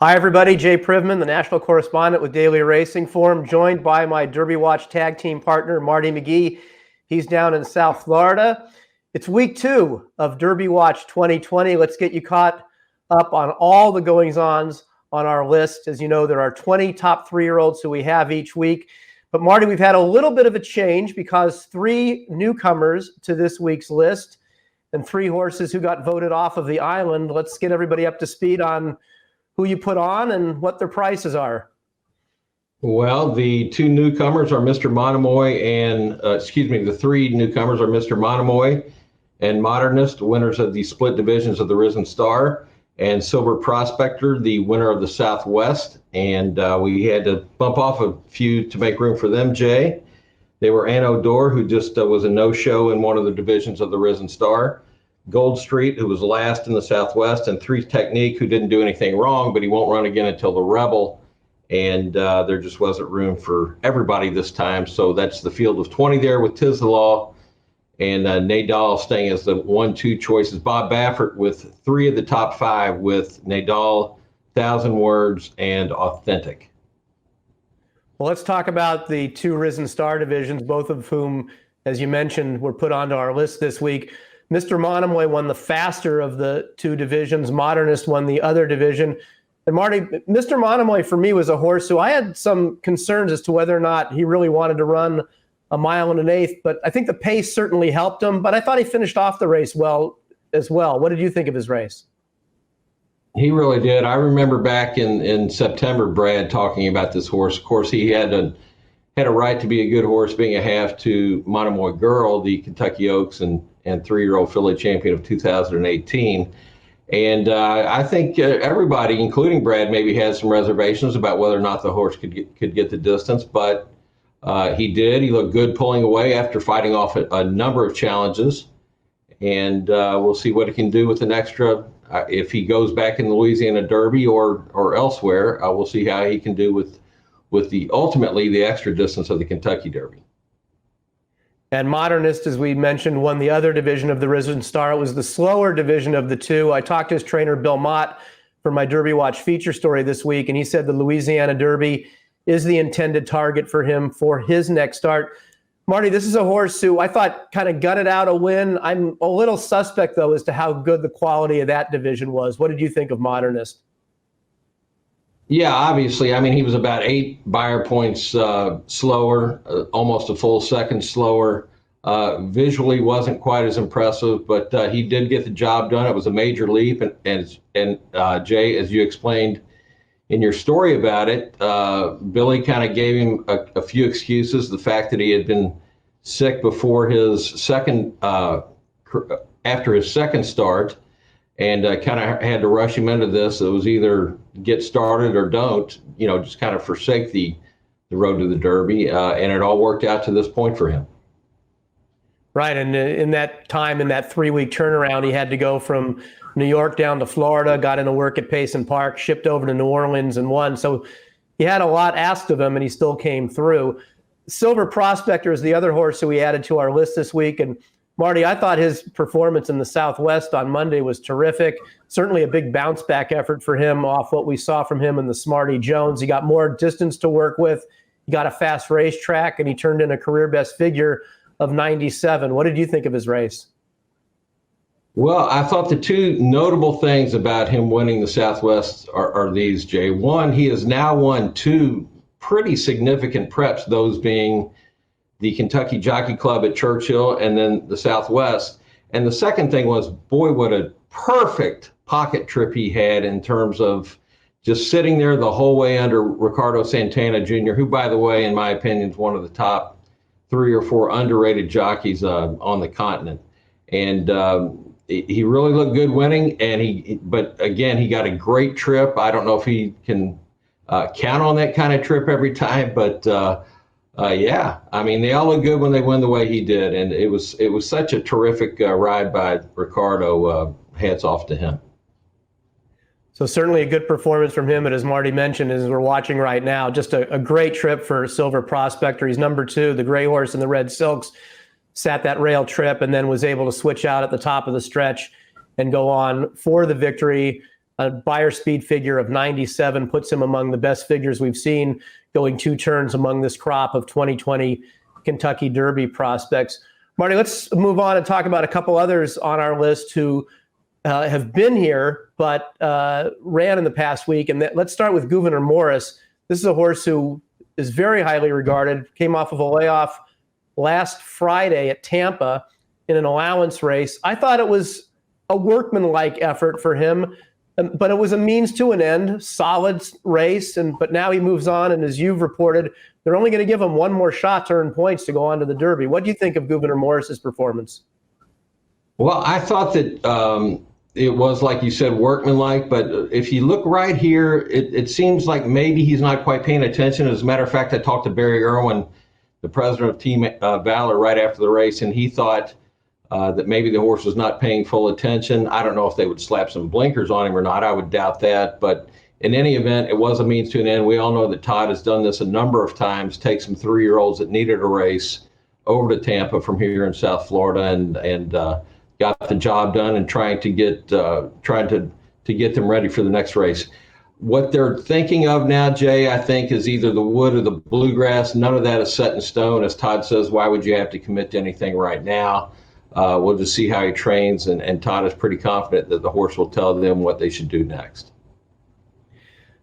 Hi, everybody. Jay Privman, the national correspondent with Daily Racing Form, joined by my Derby Watch tag team partner, Marty McGee. He's down in South Florida. It's week 2 of Derby Watch 2020. Let's get you caught up on all the goings-ons on our list. As you know, there are 20 top 3-year-olds who we have each week. But Marty, we've had a little bit of a change because 3 newcomers to this week's list and 3 horses who got voted off of the island. Let's get everybody up to speed on who you put on and what their prices are. Well, the 2 newcomers are Mr Monomoy and, the 3 newcomers are Mr Monomoy and Modernist, winners of the split divisions of the Risen Star, and Silver Prospector, the winner of the Southwest. And we had to bump off a few to make room for them, Jay. They were Anno Dor, who just was a no-show in one of the divisions of the Risen Star, Gold Street, who was last in the Southwest, and 3 Technique, who didn't do anything wrong, but he won't run again until the Rebel. And there just wasn't room for everybody this time. So that's the field of 20 there with Tis the Law and Nadal staying as the 1-2 choices. Bob Baffert with 3 of the top 5 with Nadal, 1,000 Words, and Authentic. Well, let's talk about the 2 Risen Star divisions, both of whom, as you mentioned, were put onto our list this week. Mr. Monomoy won the faster of the 2 divisions. Modernist won the other division. And Marty, Mr. Monomoy for me was a horse who I had some concerns as to whether or not he really wanted to run a 1 1/8, but I think the pace certainly helped him. But I thought he finished off the race well as well. What did you think of his race? He really did. I remember back in September, Brad talking about this horse. Of course, he had a right to be a good horse, being a half to Monomoy Girl, the Kentucky Oaks and 3-year-old filly champion of 2018. And I think everybody, including Brad, maybe had some reservations about whether or not the horse could get the distance, but he did. He looked good pulling away after fighting off a number of challenges. And we'll see what he can do with an extra. If he goes back in the Louisiana Derby or elsewhere, we'll see how he can do with ultimately the extra distance of the Kentucky Derby. And Modernist, as we mentioned, won the other division of the Risen Star. It was the slower division of the 2. I talked to his trainer, Bill Mott, for my Derby Watch feature story this week, and he said the Louisiana Derby is the intended target for him for his next start. Marty, this is a horse who I thought kind of gutted out a win. I'm a little suspect, though, as to how good the quality of that division was. What did you think of Modernist? Yeah, obviously. I mean, he was about 8 buyer points slower, almost a full second slower. Visually wasn't quite as impressive, but he did get the job done. It was a major leap. And Jay, as you explained in your story about it, Billy kind of gave him a few excuses. The fact that he had been sick before his second, after his second start, and kind of had to rush him into this. It was either get started or don't, just kind of forsake the road to the Derby. And it all worked out to this point for him. Right. And in that time, in that 3-week turnaround, he had to go from New York down to Florida, got into work at Payson Park, shipped over to New Orleans and won. So he had a lot asked of him and he still came through. Silver Prospector is the other horse who we added to our list this week. And Marty, I thought his performance in the Southwest on Monday was terrific. Certainly a big bounce back effort for him off what we saw from him in the Smarty Jones. He got more distance to work with. He got a fast racetrack and he turned in a career best figure of 97. What did you think of his race? Well, I thought the 2 notable things about him winning the Southwest are these, Jay. One, he has now won 2 pretty significant preps, those being the Kentucky Jockey Club at Churchill, and then the Southwest. And the second thing was, boy, what a perfect pocket trip he had in terms of just sitting there the whole way under Ricardo Santana Jr., who, by the way, in my opinion, is one of the top 3 or 4 underrated jockeys on the continent. And he really looked good winning. But again, he got a great trip. I don't know if he can count on that kind of trip every time, but yeah, I mean, they all look good when they win the way he did, and it was such a terrific ride by Ricardo. Hats off to him. So certainly a good performance from him, but as Marty mentioned, as we're watching right now, just a great trip for Silver Prospector. He's number 2, the gray horse in the red silks, sat that rail trip and then was able to switch out at the top of the stretch and go on for the victory. A buyer speed figure of 97 puts him among the best figures we've seen going 2 turns among this crop of 2020 Kentucky Derby prospects. Marty, let's move on and talk about a couple others on our list who have been here but ran in the past week. And let's start with Gouverneur Morris. This is a horse who is very highly regarded, came off of a layoff last Friday at Tampa in an allowance race. I thought it was a workmanlike effort for him, but it was a means to an end, solid race. But now he moves on, and as you've reported, they're only going to give him one more shot to earn points to go on to the Derby. What do you think of Gouverneur Morris's performance? Well, I thought that it was, like you said, workmanlike. But if you look right here, it seems like maybe he's not quite paying attention. As a matter of fact, I talked to Barry Irwin, the president of Team Valor, right after the race, and he thought that maybe the horse was not paying full attention. I don't know if they would slap some blinkers on him or not. I would doubt that. But in any event, it was a means to an end. We all know that Todd has done this a number of times, take some 3-year-olds that needed a race over to Tampa from here in South Florida and got the job done and trying to get them ready for the next race. What they're thinking of now, Jay, I think, is either the wood or the bluegrass. None of that is set in stone. As Todd says, why would you have to commit to anything right now? We'll just see how he trains, and Todd is pretty confident that the horse will tell them what they should do next.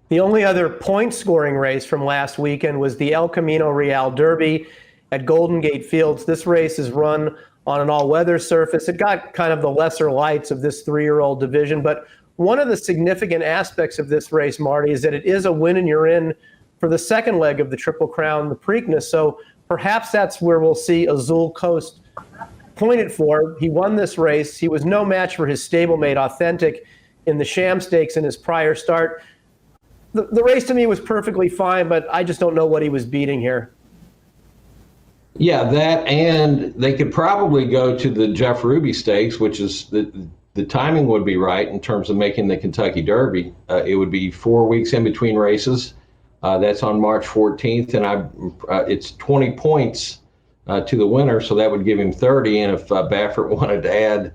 The only other point-scoring race from last weekend was the El Camino Real Derby at Golden Gate Fields. This race is run on an all-weather surface. It got kind of the lesser lights of this 3-year-old division, but one of the significant aspects of this race, Marty, is that it is a win and you're in for the second leg of the Triple Crown, the Preakness. So perhaps that's where we'll see Azul Coast pointed for. He won this race. He was no match for his stablemate Authentic in the Sham Stakes in his prior start. The race to me was perfectly fine, but I just don't know what he was beating here. Yeah, that, and they could probably go to the Jeff Ruby Stakes, which is the timing would be right in terms of making the Kentucky Derby. It would be 4 weeks in between races. That's on March 14th, and it's 20 points to the winner, so that would give him 30. And if Baffert wanted to add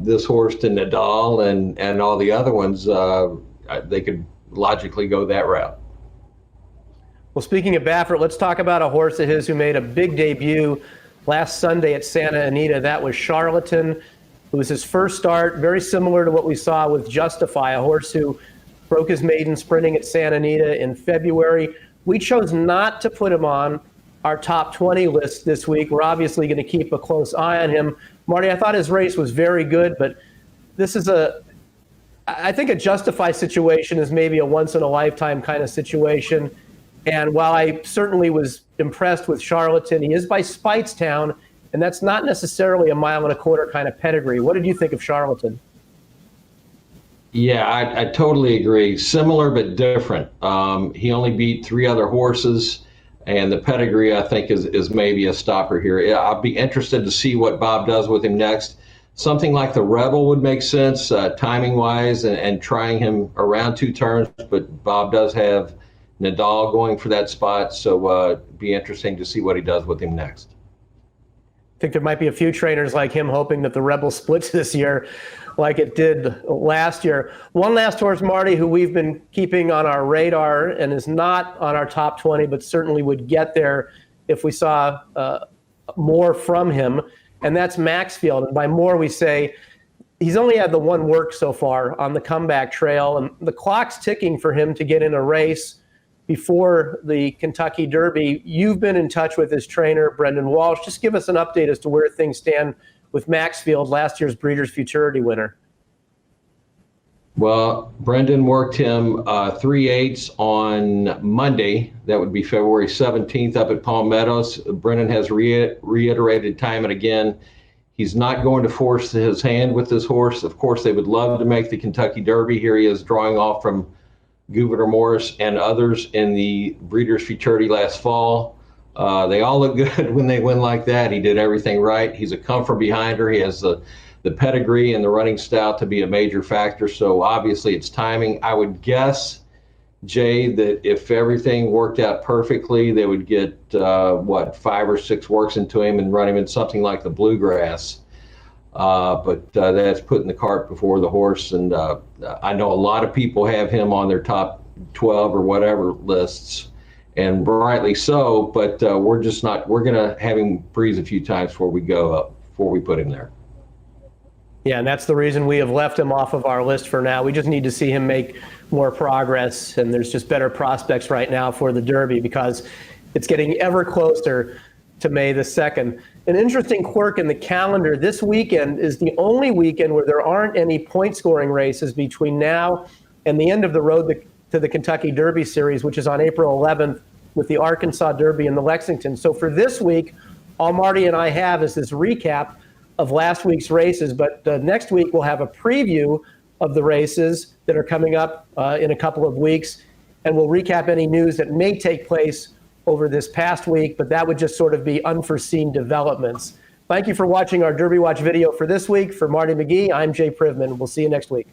this horse to Nadal and all the other ones, they could logically go that route. Well, speaking of Baffert, let's talk about a horse of his who made a big debut last Sunday at Santa Anita. That was Charlatan. It was his first start, very similar to what we saw with Justify, a horse who broke his maiden sprinting at Santa Anita in February. We chose not to put him on our top 20 list this week. We're obviously going to keep a close eye on him. Marty, I thought his race was very good, but this is I think a Justify situation is maybe a once-in-a-lifetime kind of situation. And while I certainly was impressed with Charlatan, he is by Speightstown, and that's not necessarily a 1.25 mile kind of pedigree. What did you think of Charlatan? Yeah, I totally agree. Similar but different. He only beat 3 other horses, and the pedigree, I think, is maybe a stopper here. I'll be interested to see what Bob does with him next. Something like the Rebel would make sense, timing-wise, and trying him around 2 turns, but Bob does have Nadal going for that spot, so be interesting to see what he does with him next. I think there might be a few trainers like him hoping that the Rebel splits this year like it did last year. One last horse, Marty, who we've been keeping on our radar and is not on our top 20, but certainly would get there if we saw more from him, and that's Maxfield. And by more, we say he's only had the one work so far on the comeback trail, and the clock's ticking for him to get in a race before the Kentucky Derby. You've been in touch with his trainer, Brendan Walsh. Just give us an update as to where things stand with Maxfield, last year's Breeders' Futurity winner. Well, Brendan worked him 3/8 on Monday. That would be February 17th up at Palm Meadows. Brendan has reiterated time and again, he's not going to force his hand with this horse. Of course, they would love to make the Kentucky Derby. Here he is drawing off from Gouverneur Morris and others in the Breeders' Futurity last fall. They all look good when they win like that. He did everything right. He's a come from behind her. He has the pedigree and the running style to be a major factor. So obviously it's timing. I would guess, Jay, that if everything worked out perfectly, they would get 5 or 6 works into him and run him in something like the Bluegrass. but that's putting the cart before the horse. And I know a lot of people have him on their top 12 or whatever lists, and rightly so. But we're just not. We're going to have him breeze a few times before we go up, before we put him there. Yeah, and that's the reason we have left him off of our list for now. We just need to see him make more progress, and there's just better prospects right now for the Derby because it's getting ever closer to May the 2nd. An interesting quirk in the calendar, this weekend is the only weekend where there aren't any point-scoring races between now and the end of the road to the Kentucky Derby Series, which is on April 11th with the Arkansas Derby and the Lexington. So for this week, all Marty and I have is this recap of last week's races, but next week we'll have a preview of the races that are coming up in a couple of weeks, and we'll recap any news that may take place over this past week, but that would just sort of be unforeseen developments. Thank you for watching our Derby Watch video for this week. For Marty McGee, I'm Jay Privman. We'll see you next week.